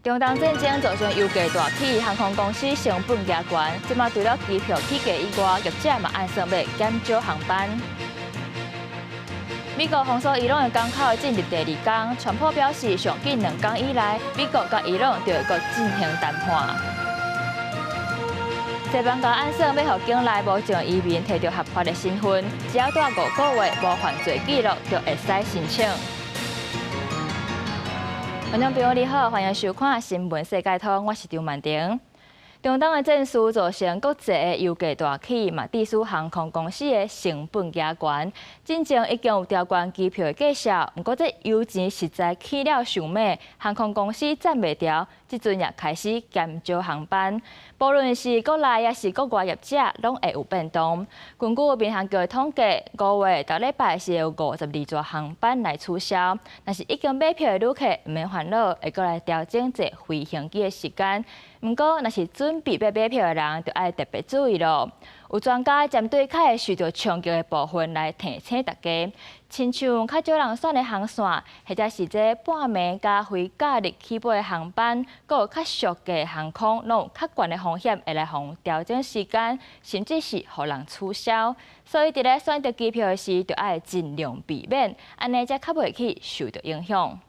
中东战争造成油价大起，航空公司成本加悬，即马除了机票起价以外，业者嘛按算要减少航班。美国封锁伊朗的港口进入第2天，川普表示，上近2天以来，美国甲伊朗就会搁进行谈判。西班牙按算要互境内无证移民摕到合法的身份，只要在5个月无犯罪记录，就会使申請。观众朋友你好，欢迎收看《新闻世界通》，我是张曼婷。中东的战事造成国际的油价大起，嘛致使航空公司的成本加悬。真正已经有调悬机票的计划，不过这油钱实在起了上尾，航空公司赚袂掉，即阵也开始减少航班。不论是国内也是国外业者，拢会有变动。根据民航局的统计，5月到礼拜是有52座航班来取消。但是已经买票的旅客唔免烦恼，会过来调整这飞行机的时间。不过，若是准备要买票的人，就要特别注意咯。有专家针对较会受到冲击的部分来提醒大家，亲像较少人选的航线，或者是这半暝加非假日起飞的航班，阁有较俗的航空，拢有较悬的风险，会来互调整时间，甚至是互人取消。所以，伫咧选择机票的时，就要尽量避免，安尼才较袂去受到影响。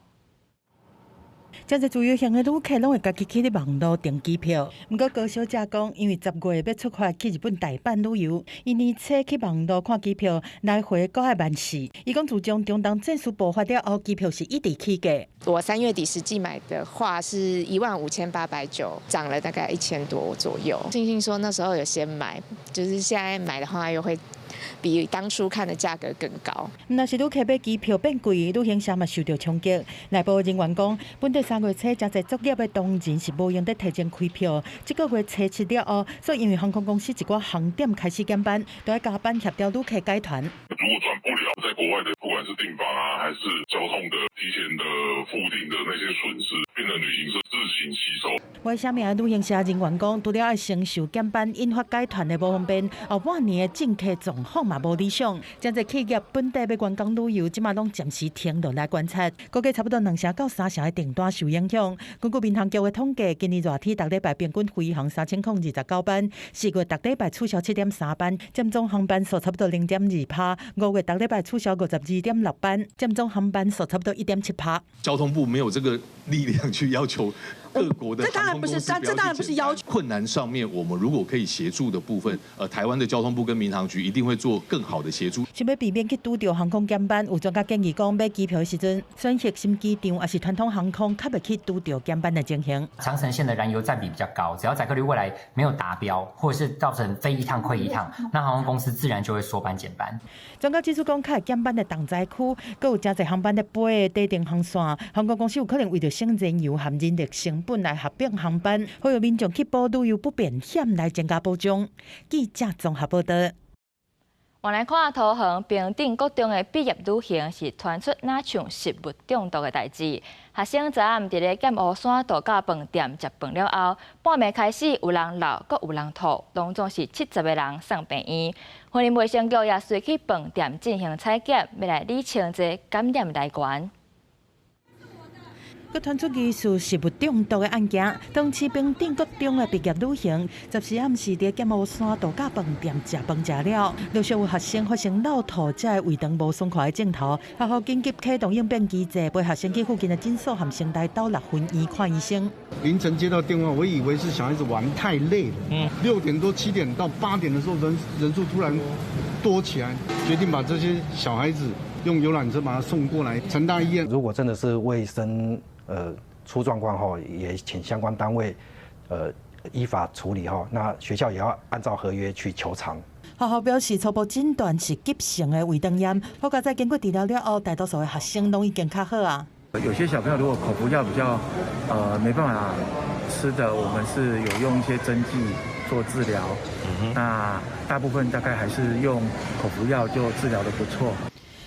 真侪自由行的旅客拢会家己去咧网络订机票。不过高小姐讲，因为10月要出发去日本大阪旅游，因而切去网络看机票，来回搁要14,000。伊讲自从中东战事爆发了后，机票是一直起价。我3月底实际买的话是15890，涨了大概1000多左右。庆幸说那时候有先买，就是现在买的话又会比当初看的价格更高。若是旅客买机票变贵，旅行社嘛受到冲击。内部人员讲，本地3月初真侪作业的同仁是无用得提前开票，这个月初7了后，所以因为航空公司一寡航点开始减班，都要加班协调旅客改团。如果转不了，在国外的不管是订房啊，还是交通的提前的付订的那些损失，变成旅行社自行吸收。外虾米旅行社人员讲，除了要承受减班引发改团的无方便，后半年的政客状况嘛无理想，真侪企业本地要员工旅游，即马拢暂时停落来观察，估计差不多2成到3成的订单受影响。根据民航局的统计，今年热天逐礼拜平均飞航3029班，4月逐礼拜取消7.3班，占总航班数差不多0.2%；5月逐礼拜取消52.6班，占总航班数差不多1.7%。交通部没有这个力量去要求各国的航空公司这当然不是要求。困难上面，我们如果可以协助的部分，台湾的交通部跟民航局一定会做更好的协助。想要避免去拄到航空减班，有专家建议讲，买机票的时阵，选核心机场还是传统航空，较袂去拄到减班的情形。长程线的燃油占比比较高，只要载客率未来没有达标，或者是造成飞一趟亏一趟，那航空公司自然就会缩班减班。专家指出讲，较会减班的重灾区，阁有真侪航班在飞的低定航线，航空公司有可能为着省燃油含人力成本来合并航班，呼吁民众去保旅游不便险来增加保障。记者综合报道。原来看桃园平顶国中的毕业旅行是传出哪像食物中毒的代志。学生昨暗伫咧剑湖山度假饭店食饭了后，半暝开始有人流，阁有人吐，当中是70个人送病院。婚姻卫生局也随去饭店进行采检，要来理清这感染来源。佮传出疑似食物中毒的案件，当市平顶国中的毕业旅行，10时暗时伫剑湖山度假饭店食饭食了，陆续有学生发生呕吐，才胃肠无爽快的镜头。学校紧急启动应变机制，陪学生去附近的诊所和生态岛6分医看医生。凌晨接到电话，我以为是小孩子玩太累了。6点多、7点到8点的时候，人数突然多起来，决定把这些小孩子用游览车把他送过来成大医院。如果真的是卫生出状况后，也请相关单位依法处理后，那学校也要按照合约去求偿。学校表示，初步诊断是急性的胃肠炎，不过在经过治疗了后，大多数的学生拢已经较好啊。有些小朋友如果口服药比较没办法吃的，我们是有用一些针剂做治疗。那大部分大概还是用口服药就治疗得不错。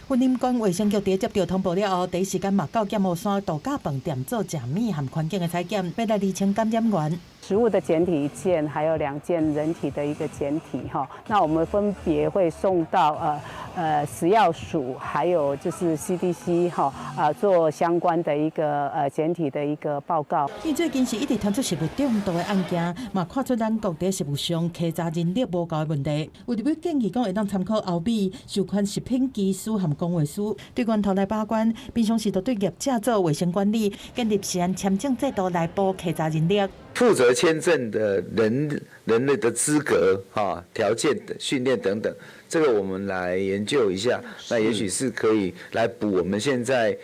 婚姻管卫生局伫接到通报了后，第一时间嘛到剑湖山度假饭店做食米和环境的采检，要来厘清感染源。食物的检体1件，还有2件人体的一个检体哈。那我们分别会送到食药署还有就是 CDC 做相关的一个简体的一个报告。伊最近是一直传出食物中毒的案件，嘛看出咱国在食物上客家人力无够的问题。有特别建议讲会当参考欧美授权食品技术和工卫师对源头来把关，平常时都对业者做卫生管理，建立签证制度来补客家人力。负责签证的人类的资格、条件、训练等等，这个我们来研究一下，那也许是可以来补我们现在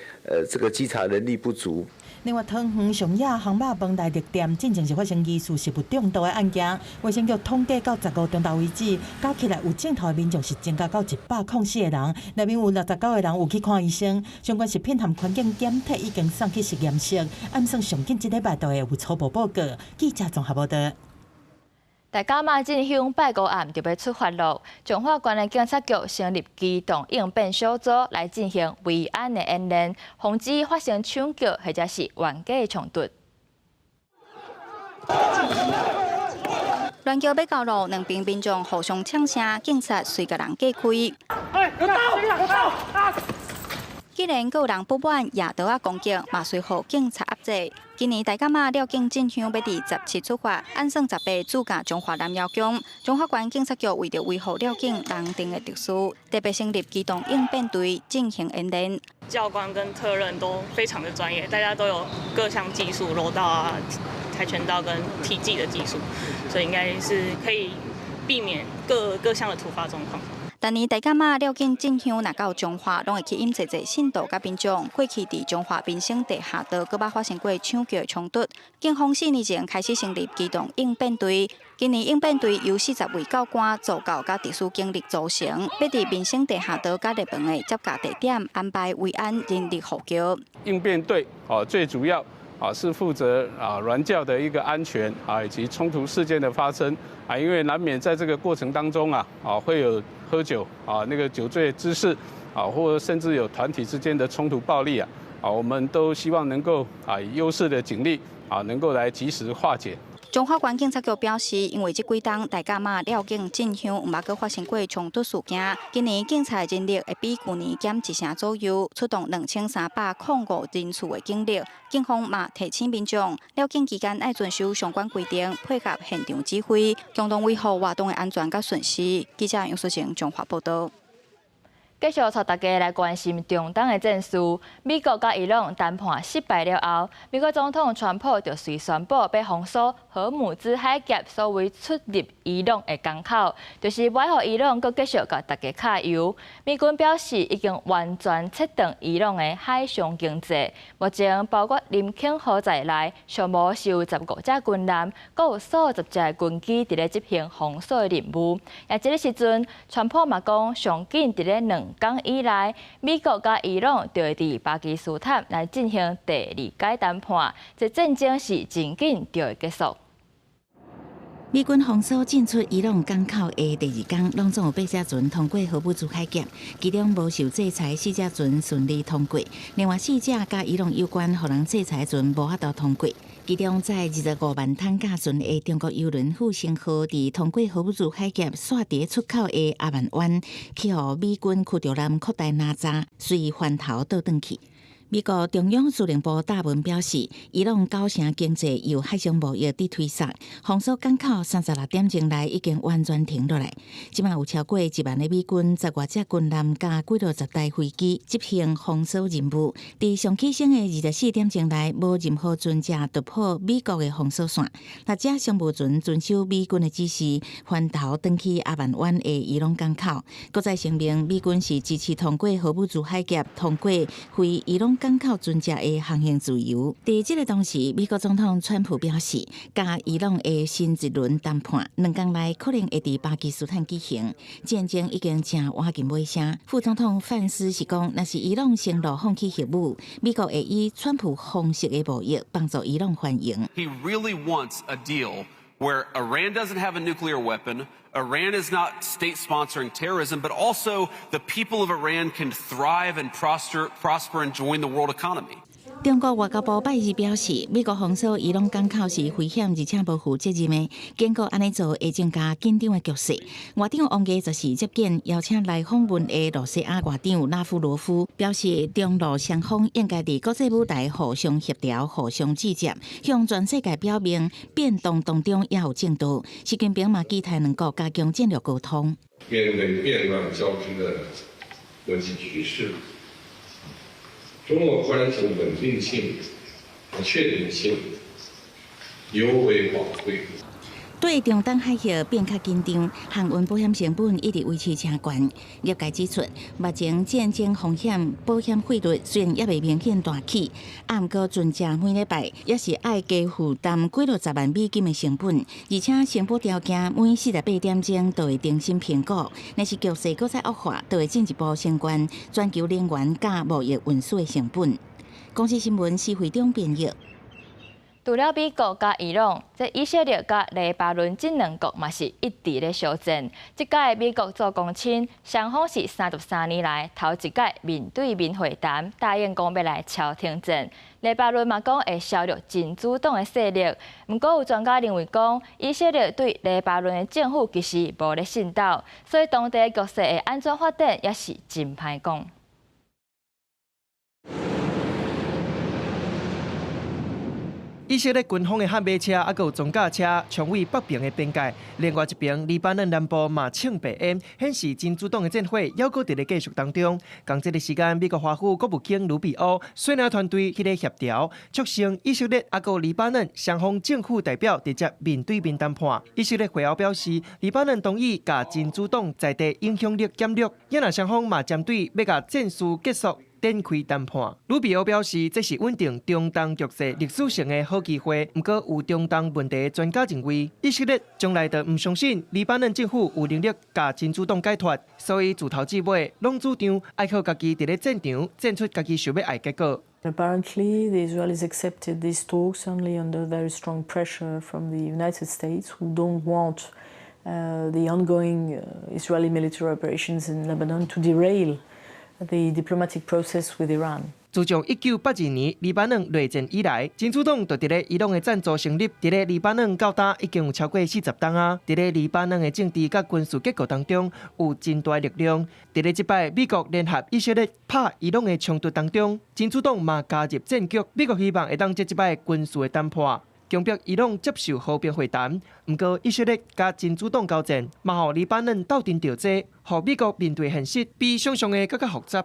这个稽查人力不足。另外，汤圆、上野、烘肉饭内热店进前是发生疑似食物中毒的案件，卫生局统计到15中昼为止，加起来有镜头的民众是增加到104个人，内面有69个人有去看医生。相关食品和环境检测已经送去实验室，按算上紧1礼拜就会有初步报告。记者综合报道。大甲妈进乡拜五暗就要出发咯。彰化县的警察局成立机动应变小组来进行维安的演练，防止发生抢劫或者是冤家冲突。乱叫要到路，两边民众互相抢声，警察随个人隔开。有刀！既然有人不满夜刀攻击，嘛随互警察压制。今年大甲妈了警进乡要伫17出发，按算18驻驾中华南药宫。中华县警察局为着维护了警人定的特殊，特别成立机动应变队进行演练。教官跟特任都非常的专业，大家都有各项技术，柔道啊、跆拳道跟体技的技术，所以应该是可以避免各项的突发状况。但年大甲妈了警进乡，若到彰化，拢会去引侪信徒甲民众。过去伫彰化民生地下道，搁捌发生过抢劫冲突。警方4年前开始成立机动应变队，今年应变队由40位教官、助教甲特殊警力组成，要伫民生地下道甲日本的接洽地点安排维安人力护救。应变队最主要是负责銮教的一个安全以及冲突事件的发生因为难免在这个过程当中会有喝酒那个酒醉滋事或者甚至有团体之间的冲突暴力我们都希望能够以优势的警力能够来及时化解。彰化县警察局表示，因为这几冬大甲妈了警进乡，毋捌阁发生过冲突事件。今年警察人力会比去年减1成左右，出动2305人次的警力。警方嘛提醒民众，了警期间要遵守相关规定，配合现场指挥，共同维护活动的安全甲顺序。记者杨淑晴彰化报道。继续带大家来关心中东的战事。美国甲伊朗谈判失败了后，美国总统川普就遂宣布要封锁荷姆兹海峡所谓出入伊朗的港口，就是不让伊朗阁继续甲大家卡油。美军表示已经完全切断伊朗的海上经济，目前包括林肯河在内，尚无受15只军舰，阁有数十只军机伫咧执行封锁的任务。也这个时阵，川普嘛讲，上紧伫咧2天以内，美国甲伊朗就会伫巴基斯坦来进行第2阶谈判，这战争是真紧就会结束。美军封锁进出伊朗港口的第2天，拢总有8只船通过荷姆兹海峡，其中无受制裁4只船顺利通过，另外4只甲伊朗有关、互人制裁船无法度通过。其中载25万吨甲船的中国邮轮复兴号，伫通过荷姆兹海峡煞伫出口的阿曼湾，去互美军驱逐舰扩大拿扎，随翻头倒转去。美国中央司令部大文表示，伊朗9成经济由海上贸易伫推动，封锁港口36点钟内已经完全停落来。即马有超过1万个美军、10外只军舰加几60台飞机执行封锁任务。伫上起升的24点钟内，无任何船只突破美国的封锁线。6只商务船遵守美军的指示，翻头转去阿曼湾的伊朗港口。搁再声明，美军是支持通过荷姆兹海峡通过非伊朗港口船只的航行自由。在这个同时，美国总统川普表示，甲伊朗的新一轮谈判2天内可能会伫巴基斯坦举行。战争已经正接近尾声。副总统范斯是讲，若是伊朗承诺放弃核武，美国会以川普方式的贸易帮助伊朗反赢。He really wants a deal where Iran doesn't have a nuclear weapon. Iran is not state sponsoring terrorism, but also the people of Iran can thrive and prosper and join the world economy. 中国外交部拜日表示，美国封锁伊朗港口是危险而且无负责任的，经过安尼做会增加紧张的局势。外长王毅就是接见邀请来访问的罗西亚外长拉夫罗夫，表示中罗双方应该伫国际舞台互相协调、互相制接，向全世界表明变动当中也有正道。习近平嘛期待两国加强战略沟通。面对变乱交织的国际局势。 中俄关系稳定性和确定性尤为宝贵。对中东海峡变较紧张，航运保险成本一直维持正悬。业界指出，目前战争风险保险费率虽然也未明显大起，毋过船只每礼拜也是爱加负担几落10万美金的成本，而且承保条件每48点钟都会重新评估。若是局势搁再恶化，就会进一步升悬全球能源甲贸易运输的成本。公司新闻是会长编译。 除了美国甲伊朗，即以色列甲黎巴嫩这两国嘛是一直咧相战。即届美国做公亲，双方是33年来头一届面对面会谈，答应讲要来敲停战。黎巴嫩嘛讲会削弱真主党的势力，不过有专家认为讲，以色列对黎巴嫩的政府其实无咧信道，所以当地局势会安怎发展也是真歹讲。 以色列军方的悍马车，还有装甲车冲位北边的边界，另外一边，黎巴嫩南部嘛庆白烟，显示真主党的战火还阁伫咧继续当中。同这个时间，美国华府国务卿卢比欧率领团队去咧协调，促成以色列还有黎巴嫩双方政府代表直接面对面谈判。以色列会后表示，黎巴嫩同意甲真主党在地影响力减弱，也那双方嘛针对要甲战事结束。 展开谈判，卢比奥表示，这是稳定中东局势历史性的好机会。不过，有中东问题专家认为，以色列将来就唔相信黎巴嫩政府有能力甲真主党解脱，所以自头至尾拢主张爱靠家己伫咧战场战出家己想要爱结果。 Apparently, the Israelis accepted these talks only under very strong pressure from the United States, who don't want the ongoing Israeli military operations in Lebanon to derail the diplomatic process with Iran. 自从1982年黎巴嫩内战以来，真主党就伫咧伊朗的赞助成立，伫咧黎巴嫩到今已经有超过40档啊！伫咧黎巴嫩的政治甲军事结构当中有真大力量。伫咧即摆美国联合以色列拍伊朗的冲突当中，真主党嘛加入战局。美国希望会当即摆军事的谈判，强迫伊朗接受和平会谈。不过以色列甲真主党交战，嘛互黎巴嫩斗阵调节，互美国面对现实比想象的更加复杂。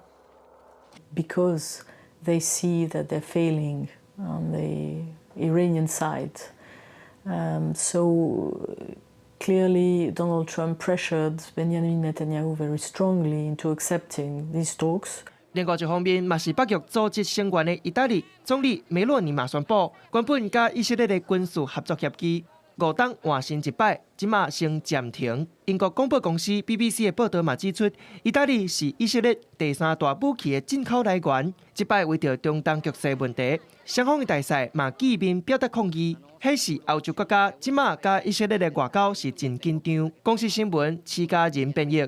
Because they see that they're failing on the Iranian side. So clearly, Donald Trump pressured Benjamin Netanyahu very strongly into accepting these talks. 另外一方面，嘛是北约组织成员的意大利总理梅洛尼嘛宣布，原本甲以色列的军事合作协议5档换新一摆，即马先暂停。英国广播公司 BBC 的报道嘛指出，意大利是以色列第3大武器的进口来源。即摆为着中东局势问题，双方的大使嘛见面表达抗议。迄是欧洲国家即马甲以色列的外交是真紧张。公司新闻徐家人编译。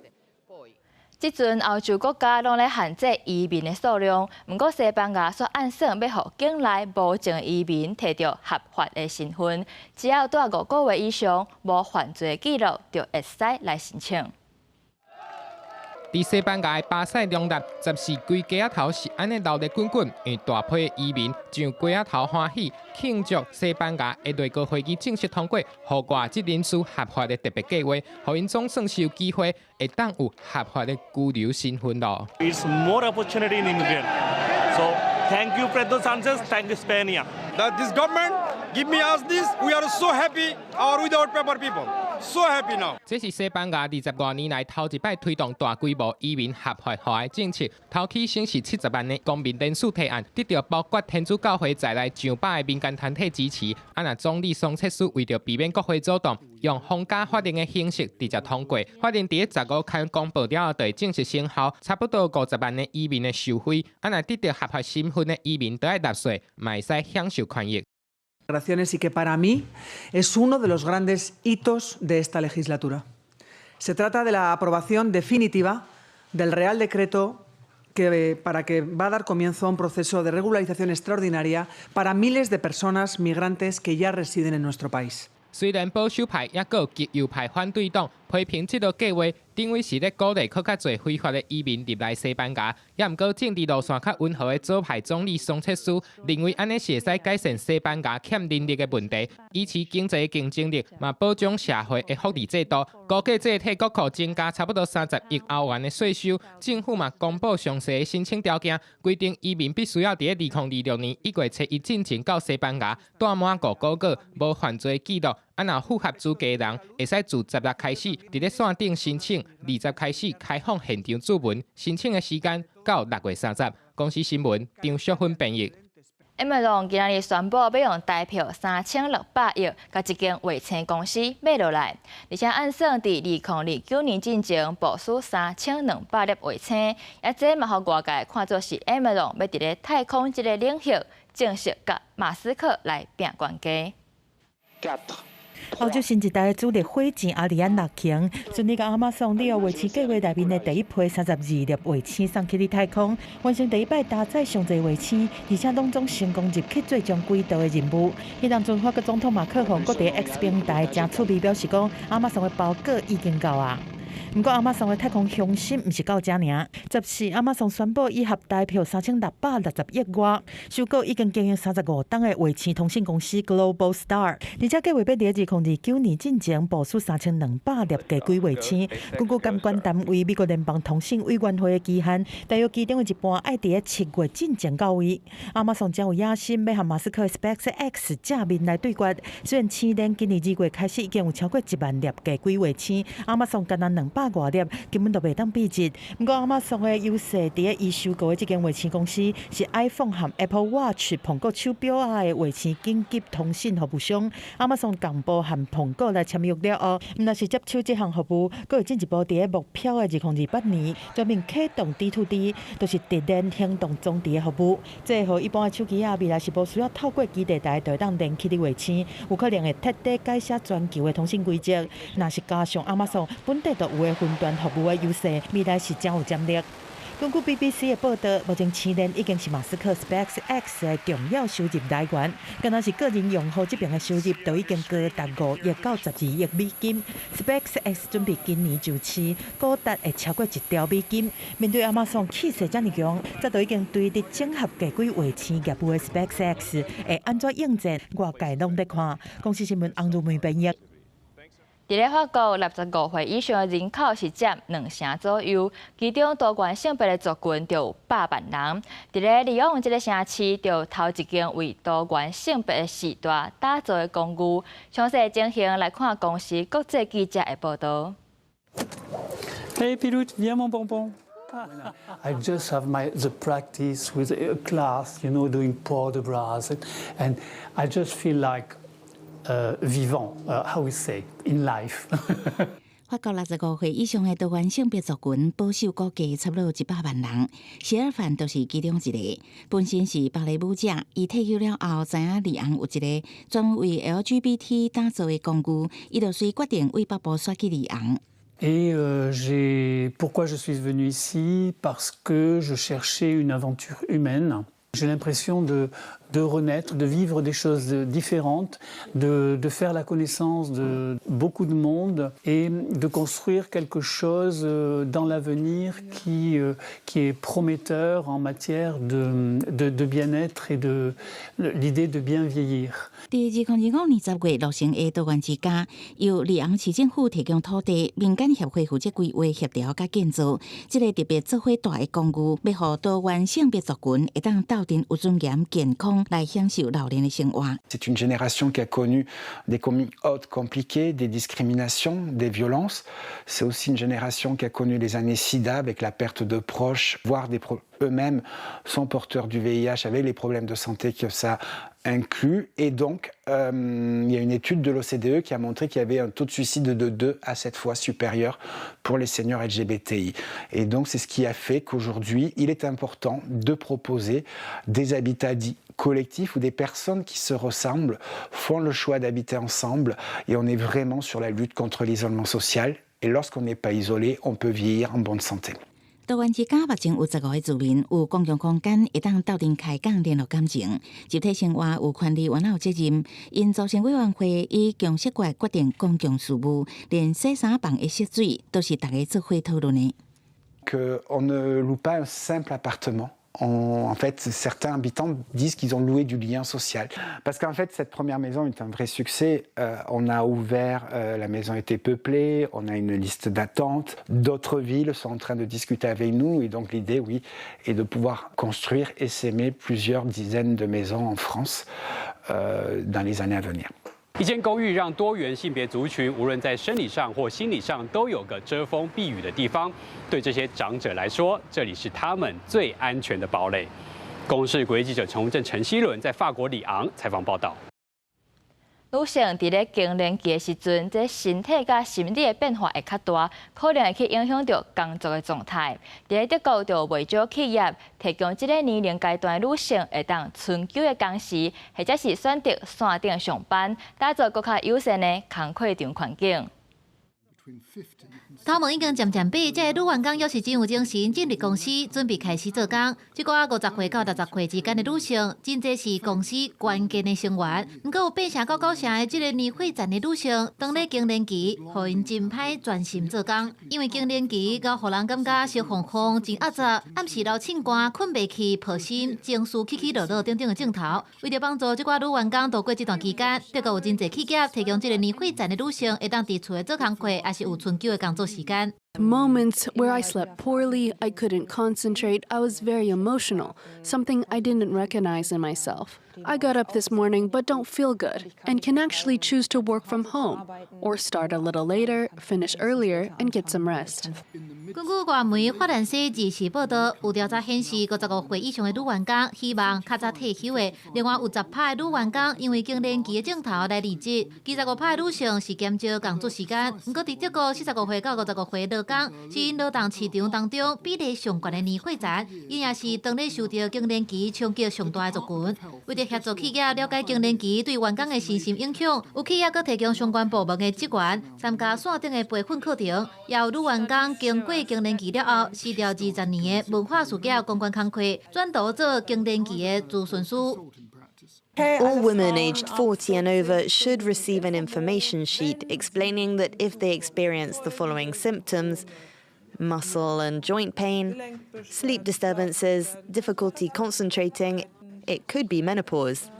即阵欧洲国家拢咧限制移民的数量，不过西班牙却按算要互境内无证的移民摕到合法的身份，只要住5个月以上，无犯罪记录，就会使来申请。 伫西班牙的巴塞隆纳，14规街仔头是安尼闹热滚滚，因为大批移民上街仔头欢喜庆祝西班牙的内阁会议正式通过，互外籍人士合法的特别计划，互因总算是有机会会当有合法的居留身份咯。It's more opportunity in immigrant. So thank you, Pedro Sanchez. Thank you, Spain. That this government give me us this, we are so happy. Our without paper people. So happy now. 这是西班牙20多年来头一摆推动大规模移民合法化的政策，头起先是70万的公民联署提案，得到包括天主教会在内上百的民间团体支持。那总理桑切斯为着避免国会阻挡，用封家法令的形式直接通过。法令伫15日公布了后，就会正式生效，差不多50万的移民的受惠。那得到合法身份的移民都要纳税，嘛会使享受权益。 Y que para mí es uno de los grandes hitos de esta legislatura. Se trata de la aprobación definitiva del Real Decreto para que va a dar comienzo a un proceso de regularización extraordinaria para miles de personas migrantes que ya residen en nuestro país. 虽然保守派也有极右派反对党批评这个计划，定位是咧鼓励更较侪非法的移民入来西班牙，也毋过政治路线较温和的左派总理桑切斯认为安尼是会使改善西班牙欠人力的问题，以持经济竞争力，嘛保障社会的福利制度。估计这替国库增加差不多30亿欧元的税收。政府嘛公布详细的申请条件，规定移民必须要伫2026年1月7日进前到西班牙，待满5个月，无犯罪记录。若符合资格的人，会使自10日开始伫咧线顶申请，20开始开放现场注文，申请的时间到6月30。公司新闻张淑芬编译。Amazon 今日宣布要用大票3600亿，甲一间卫星公司买落来，而且按算伫2029年进前部署3200粒卫星，也这嘛互外界看作是 Amazon 要伫咧太空这个领域正式甲马斯克来拼关系。澳洲新一代主力火箭阿里安6型顺利甲亚马逊利用卫星计划内面的第一批32粒卫星送去太空，完成第一摆搭载上侪卫星，而且拢总成功入去最终轨道的任务。迄当阵法国总统马克龙搁伫 X 平台真趣味表示讲，亚马逊的包裹已经到啊。不过，亚马逊的太空雄心毋是到这尔。14，亚马逊宣布以合大票3660亿外，收购已经经营35档的卫星通信公司 Global Star， 而且计划要伫2029年进前部署3200粒低轨卫星。根据监管单位美国联邦通信委员会的期限，大约其中有一半爱伫咧7月进前到位。亚马逊将有野心要和马斯克的 SpaceX 正面来对决。虽然去年今年2月开始已经有超过1万粒低轨卫星，亚马逊干那200外粒根本就袂当比拟。不过，亚马逊的优势伫咧伊收购的这间卫星公司是 iPhone 和 Apple Watch 苹果手表下的卫星紧急通讯服务商。亚马逊公布和苹果来签约了后，若是接手这项服务，佫会进一步伫咧目标的2028年全面启动 D2D， 就是直连行动装置的服务。这和一般的手机啊，未来是无需要透过基地台就当连起的卫星，有可能会彻底改写全球的通信规则。若是加上亚马逊本地就有的云端服务的优势，未来是将有潜力。根据 BBC 的报道，目前去年已经是马斯克 SpaceX 的重要收入来源，敢若是个人用户这边的收入都已经高达5亿到12亿美金。SpaceX 准备今年就市高达会超过1兆美金。面对亚马逊气势这么强，早都已经对伫整合低轨卫星业务的 SpaceX 会安怎应战，外界拢在看。公司新闻洪如梅编译。伫咧法国65岁以上的人口是占2成左右，其中多元性别的族群就有8万人。伫咧利用这个城市，就头一间为多元性别的时代打造的公寓。详细情形来看公司国际记者的报道。Hey, Pilot, viens mon bonbon. I just have the practice with a class, doing port de bras, and I just feel like. Vivant, how we say, in life. 法国65岁以上的多元性别族群保守估计差不多100万人，谢尔范就是其中一个。本身是芭蕾舞者，伊退休了后，知影里昂有一个专为 LGBT 打造的公寓，伊就随决定为北部选去里昂。Et pourquoi je suis venu ici? Parce que je cherchais une aventure humaine. J'ai l'impression de renaître, de vivre des choses différentes, de faire la connaissance de beaucoup de monde et de construire quelque chose dans l'avenir qui est prometteur en matière de bien-être et de l'idée de bien vieillir. 第2005年10月落成的多元之家，由里昂市政府提供土地，民间协会负责规划、协调甲建造。这个特别做伙大的公寓，要让多元性别族群会当斗阵有尊严、健康来享受老年的生活。C'est une génération qui a connu des coming out compliqués, des discriminations, des violences. C'est aussi une génération qui a connu les années SIDA avec la perte de proches, voire eux-mêmes sont porteurs du VIH avec les problèmes de santé que ça inclut. Et donc, il y a une étude de l'OCDE qui a montré qu'il y avait un taux de suicide de 2 à 7 fois supérieur pour les seniors LGBTI. Et donc, c'est ce qui a fait qu'aujourd'hui, il est important de proposer des habitats dits collectifs où des personnes qui se ressemblent font le choix d'habiter ensemble. Et on est vraiment sur la lutte contre l'isolement social. Et lorsqu'on n'est pas isolé, on peut vieillir en bonne santé. 台湾之家目前有15个住民，有公共空间会当斗阵开讲联络感情，集体生活有权利完有责任。因造成委员会以共识决定公共事务，连洗衫房的涉水都是大家做伙讨论的。qu'on ne loue pas un simple appartement. En fait, certains habitants disent qu'ils ont loué du lien social. Parce qu'en fait, cette première maison est un vrai succès. On a ouvert, la maison était peuplée, on a une liste d'attente. D'autres villes sont en train de discuter avec nous. Et donc l'idée, oui, est de pouvoir construire et s'aimer plusieurs dizaines de maisons en France dans les années à venir. 一间公寓让多元性别族群无论在生理上或心理上都有个遮风避雨的地方。对这些长者来说，这里是他们最安全的堡垒。公视国际记者陈宏正、陈希伦在法国里昂采访报道。女性伫咧更年期的时阵，这身体甲心理的变化会较大，可能会去影响到工作的状态。伫咧德国，就有袂少企业提供这个年龄阶段的女性会当春秋的工时，或者是选择线顶上班，打造更较友善的工课场环境。头毛已经渐渐变，这个女员工又是真有精神，进入公司准备开始做工。这个50岁到60岁之间的女性，真侪是公司关键的成员。不过有变成高成的这个年岁层的女性，当咧更年期，互因真歹专心做工，因为更年期搞互人感觉烧烘烘、真压榨，暗时流凊汗、困袂去、抱心、情绪起起落落等等的镜头。为着帮助这个女员工度过这段期间，德国有真侪企业提供这个年岁层的女性，会当伫厝诶做工课，也是有春秋的工作时间。Moments where I slept poorly, I couldn't concentrate, I was very emotional, something I didn't recognize in myself. I got up this morning but don't feel good, and can actually choose to work from home, or start a little later, finish earlier, and get some rest. 根据外媒法兰西日时报道，有调查显示，55岁以上的女员工希望较早退休的，另外有10%的女员工因为更年期的镜头来离职，25%的女性是减少工作时间。不过，伫德国45岁到55岁劳工是因劳动市场当中比例上悬的年岁层，因也是当咧受到更年期冲击上大的族群。为着协助企业了解更年期对员工的身心影响，有企业阁提供相关部门的职员参加线顶的培训课程，也有女员工经过更年期了后辞掉20年的文化事业公关工课，转读做更年期的咨询师。All women aged 40 and over should receive an information sheet explaining that if they experience the following symptoms, muscle and joint pain, sleep disturbances, difficulty concentrating, it could be menopause.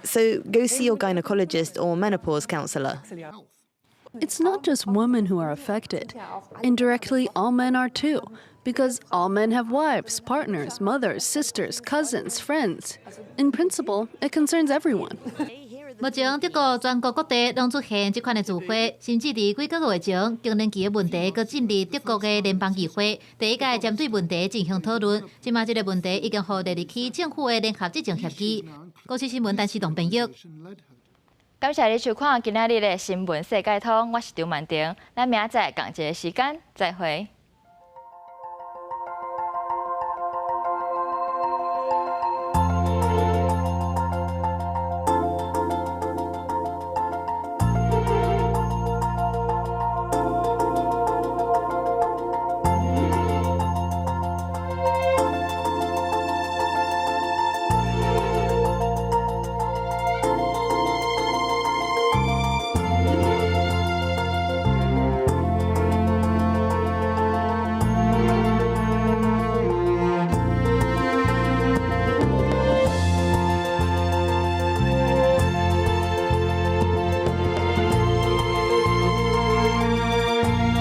So go see your gynecologist or menopause counsellor. It's not just women who are affected. Indirectly, all men are too, because all men have wives, partners, mothers, sisters, cousins, friends. In principle, it concerns everyone. 目前，德国全国各地拢出现这款的聚会，甚至伫几个月前，更年期的问题阁进入德国的联邦议会，第一届针对问题进行讨论。即马这个问题已经予第2期政府的联合执政协议。国际新闻陈思彤编译。感谢你收看今仔日的新闻世界通，我是张曼婷，咱明仔载同一个时间再会。